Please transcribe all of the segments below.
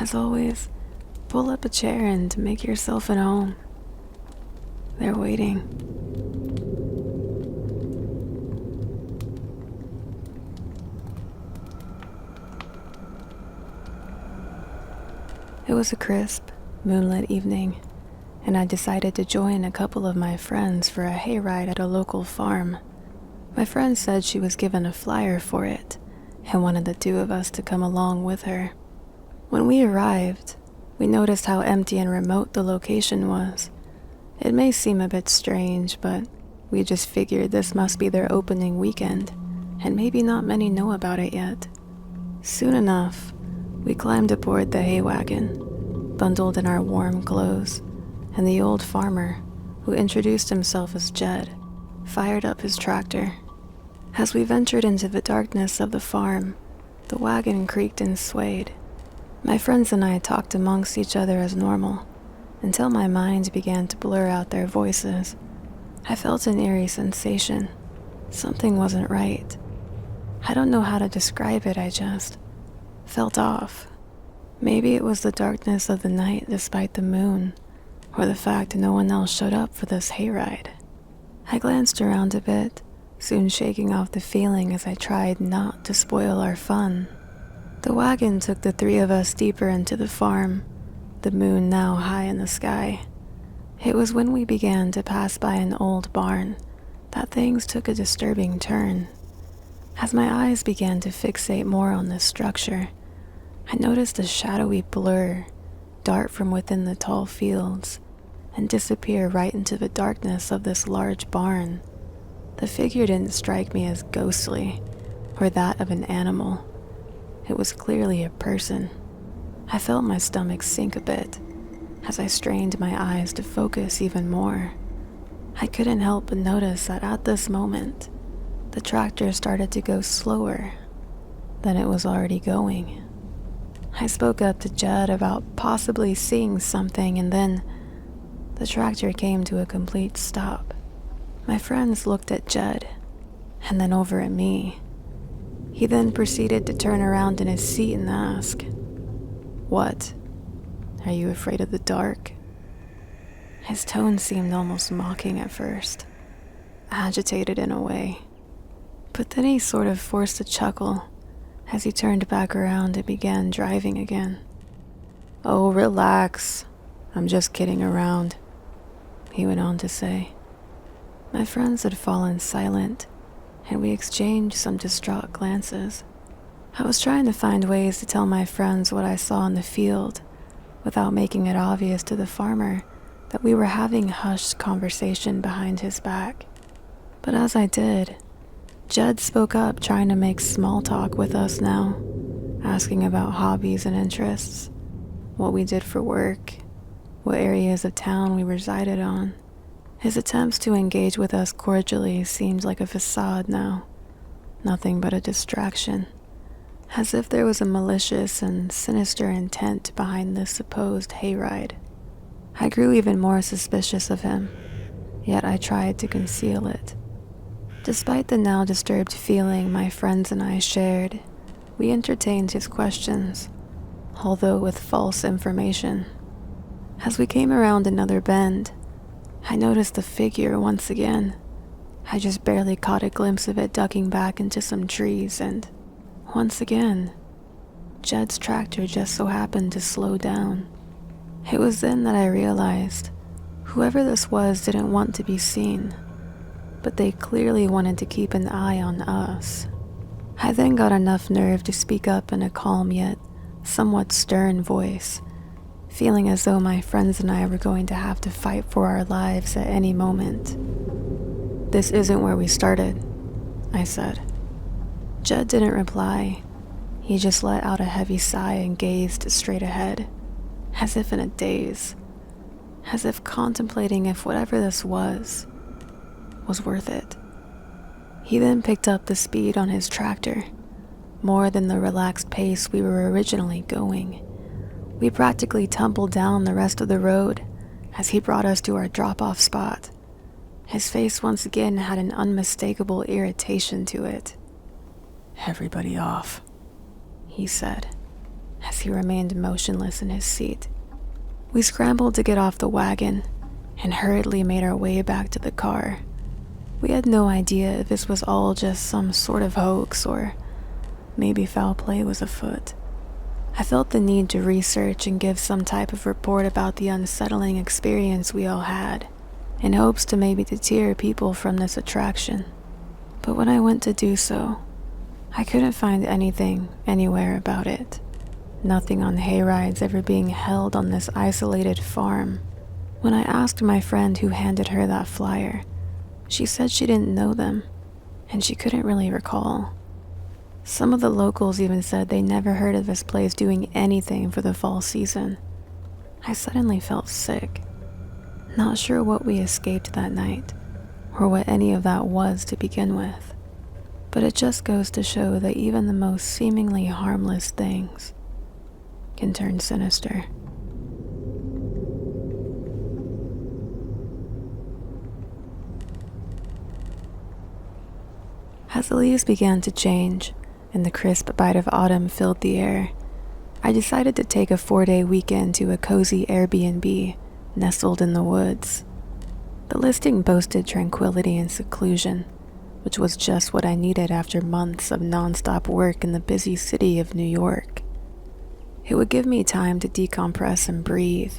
As always, pull up a chair and make yourself at home. They're waiting. It was a crisp, moonlit evening, and I decided to join a couple of my friends for a hayride at a local farm. My friend said she was given a flyer for it and wanted the two of us to come along with her. When we arrived, we noticed how empty and remote the location was. It may seem a bit strange, but we just figured this must be their opening weekend, and maybe not many know about it yet. Soon enough, we climbed aboard the hay wagon, bundled in our warm clothes, and the old farmer, who introduced himself as Jed, fired up his tractor. As we ventured into the darkness of the farm, the wagon creaked and swayed. My friends and I talked amongst each other as normal, until my mind began to blur out their voices. I felt an eerie sensation. Something wasn't right. I don't know how to describe it, I just felt off. Maybe it was the darkness of the night despite the moon, or the fact no one else showed up for this hayride. I glanced around a bit, soon shaking off the feeling as I tried not to spoil our fun. The wagon took the three of us deeper into the farm, the moon now high in the sky. It was when we began to pass by an old barn that things took a disturbing turn. As my eyes began to fixate more on this structure, I noticed a shadowy blur dart from within the tall fields and disappear right into the darkness of this large barn. The figure didn't strike me as ghostly or that of an animal. It was clearly a person. I felt my stomach sink a bit as I strained my eyes to focus even more. I couldn't help but notice that at this moment, the tractor started to go slower than it was already going. I spoke up to Jed about possibly seeing something, and then the tractor came to a complete stop. My friends looked at Jed, and then over at me. He then proceeded to turn around in his seat and ask, "What? Are you afraid of the dark?" His tone seemed almost mocking at first, agitated in a way. But then he sort of forced a chuckle as he turned back around and began driving again. "Oh, relax. I'm just kidding around," he went on to say. My friends had fallen silent, and we exchanged some distraught glances. I was trying to find ways to tell my friends what I saw in the field without making it obvious to the farmer that we were having hushed conversation behind his back. But as I did, Jed spoke up, trying to make small talk with us now, asking about hobbies and interests, what we did for work, what areas of town we resided on. His attempts to engage with us cordially seemed like a facade now, nothing but a distraction, as if there was a malicious and sinister intent behind this supposed hayride. I grew even more suspicious of him, yet I tried to conceal it. Despite the now disturbed feeling my friends and I shared, we entertained his questions, although with false information. As we came around another bend, I noticed the figure once again. I just barely caught a glimpse of it ducking back into some trees, and once again, Jed's tractor just so happened to slow down. It was then that I realized whoever this was didn't want to be seen, but they clearly wanted to keep an eye on us. I then got enough nerve to speak up in a calm yet somewhat stern voice, feeling as though my friends and I were going to have to fight for our lives at any moment. "This isn't where we started," I said. Jed didn't reply. He just let out a heavy sigh and gazed straight ahead, as if in a daze, as if contemplating if whatever this was worth it. He then picked up the speed on his tractor, more than the relaxed pace we were originally going. We practically tumbled down the rest of the road as he brought us to our drop-off spot. His face once again had an unmistakable irritation to it. "Everybody off," he said, as as he remained motionless in his seat. We scrambled to get off the wagon and hurriedly made our way back to the car. We had no idea if this was all just some sort of hoax or maybe foul play was afoot. I felt the need to research and give some type of report about the unsettling experience we all had, in hopes to maybe deter people from this attraction. But when I went to do so, I couldn't find anything anywhere about it. Nothing on hayrides ever being held on this isolated farm. When I asked my friend who handed her that flyer, she said she didn't know them, and she couldn't really recall. Some of the locals even said they never heard of this place doing anything for the fall season. I suddenly felt sick. Not sure what we escaped that night, or what any of that was to begin with. But it just goes to show that even the most seemingly harmless things can turn sinister. As the leaves began to change and the crisp bite of autumn filled the air, I decided to take a 4-day weekend to a cozy Airbnb nestled in the woods. The listing boasted tranquility and seclusion, which was just what I needed after months of nonstop work in the busy city of New York. It would give me time to decompress and breathe,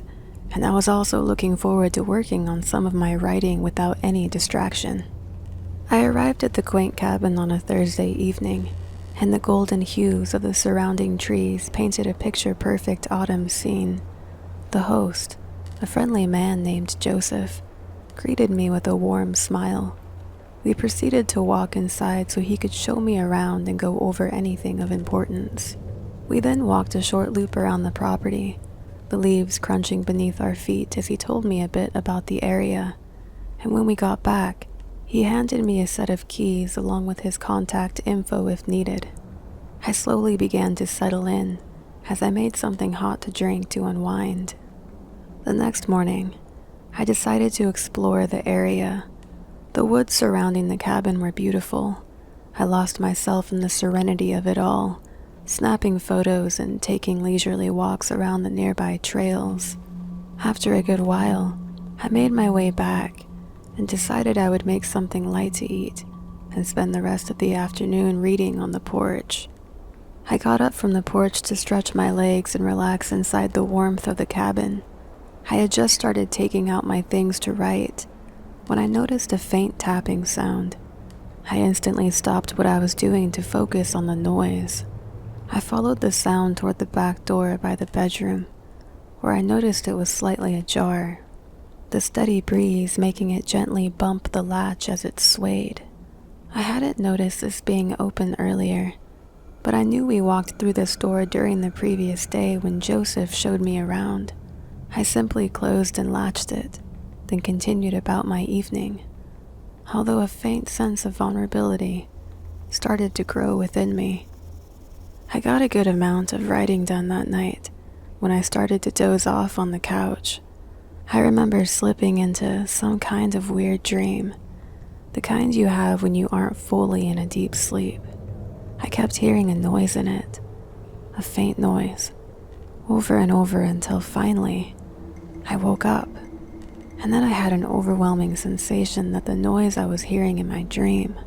and I was also looking forward to working on some of my writing without any distraction. I arrived at the quaint cabin on a Thursday evening, and the golden hues of the surrounding trees painted a picture-perfect autumn scene. The host, a friendly man named Joseph, greeted me with a warm smile. We proceeded to walk inside so he could show me around and go over anything of importance. We then walked a short loop around the property, the leaves crunching beneath our feet as he told me a bit about the area, and when we got back, he handed me a set of keys along with his contact info if needed. I slowly began to settle in as I made something hot to drink to unwind. The next morning, I decided to explore the area. The woods surrounding the cabin were beautiful. I lost myself in the serenity of it all, snapping photos and taking leisurely walks around the nearby trails. After a good while, I made my way back and decided I would make something light to eat and spend the rest of the afternoon reading on the porch. I got up from the porch to stretch my legs and relax inside the warmth of the cabin. I had just started taking out my things to write when I noticed a faint tapping sound. I instantly stopped what I was doing to focus on the noise. I followed the sound toward the back door by the bedroom, where I noticed it was slightly ajar, the steady breeze making it gently bump the latch as it swayed. I hadn't noticed this being open earlier, but I knew we walked through this door during the previous day when Joseph showed me around. I simply closed and latched it, then continued about my evening, although a faint sense of vulnerability started to grow within me. I got a good amount of writing done that night when I started to doze off on the couch. I remember slipping into some kind of weird dream, the kind you have when you aren't fully in a deep sleep. I kept hearing a noise in it, a faint noise, over and over until finally I woke up, and then I had an overwhelming sensation that the noise I was hearing in my dream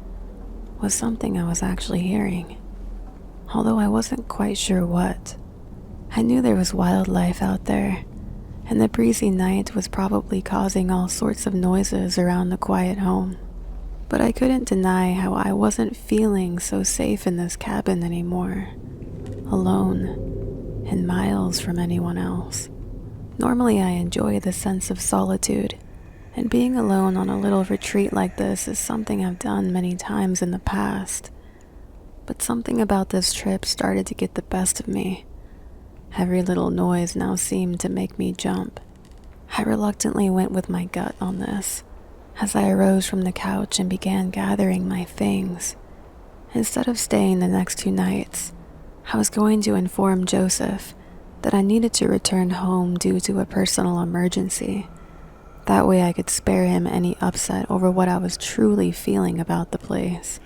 was something I was actually hearing, although I wasn't quite sure what. I knew there was wildlife out there, and the breezy night was probably causing all sorts of noises around the quiet home. But I couldn't deny how I wasn't feeling so safe in this cabin anymore, alone, and miles from anyone else. Normally I enjoy the sense of solitude, and being alone on a little retreat like this is something I've done many times in the past. But something about this trip started to get the best of me. Every little noise now seemed to make me jump. I reluctantly went with my gut on this, as I arose from the couch and began gathering my things. Instead of staying the next 2 nights, I was going to inform Joseph that I needed to return home due to a personal emergency. That way I could spare him any upset over what I was truly feeling about the place.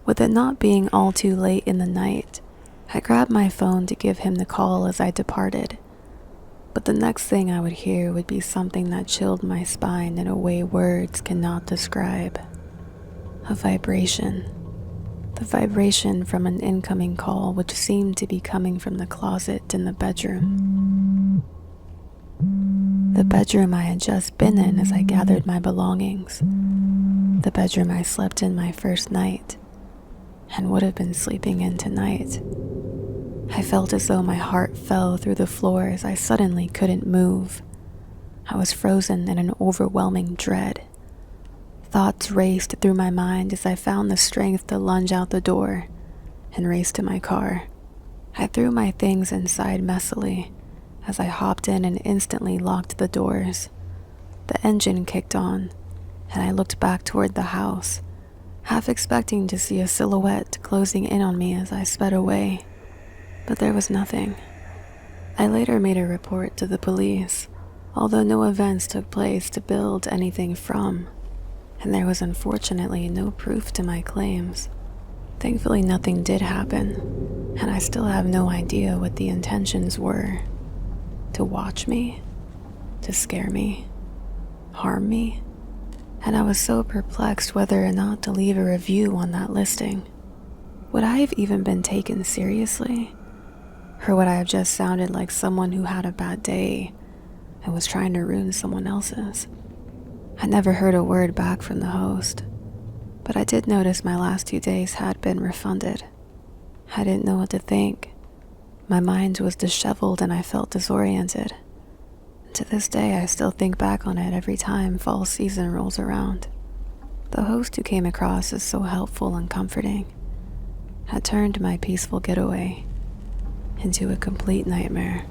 With it not being all too late in the night, I grabbed my phone to give him the call as I departed, but the next thing I would hear would be something that chilled my spine in a way words cannot describe. A vibration. The vibration from an incoming call which seemed to be coming from the closet in the bedroom. The bedroom I had just been in as I gathered my belongings. The bedroom I slept in my first night, and would have been sleeping in tonight. I felt as though my heart fell through the floor as I suddenly couldn't move. I was frozen in an overwhelming dread. Thoughts raced through my mind as I found the strength to lunge out the door and race to my car. I threw my things inside messily as I hopped in and instantly locked the doors. The engine kicked on, and I looked back toward the house, half expecting to see a silhouette closing in on me as I sped away. But there was nothing. I later made a report to the police, although no events took place to build anything from, and there was unfortunately no proof to my claims. Thankfully, nothing did happen, and I still have no idea what the intentions were. To watch me, to scare me, harm me, and I was so perplexed whether or not to leave a review on that listing. Would I have even been taken seriously? Or would I have just sounded like someone who had a bad day and was trying to ruin someone else's? I never heard a word back from the host, but I did notice my last 2 days had been refunded. I didn't know what to think. My mind was disheveled and I felt disoriented. And to this day, I still think back on it every time fall season rolls around. The host who came across as so helpful and comforting had turned my peaceful getaway into a complete nightmare.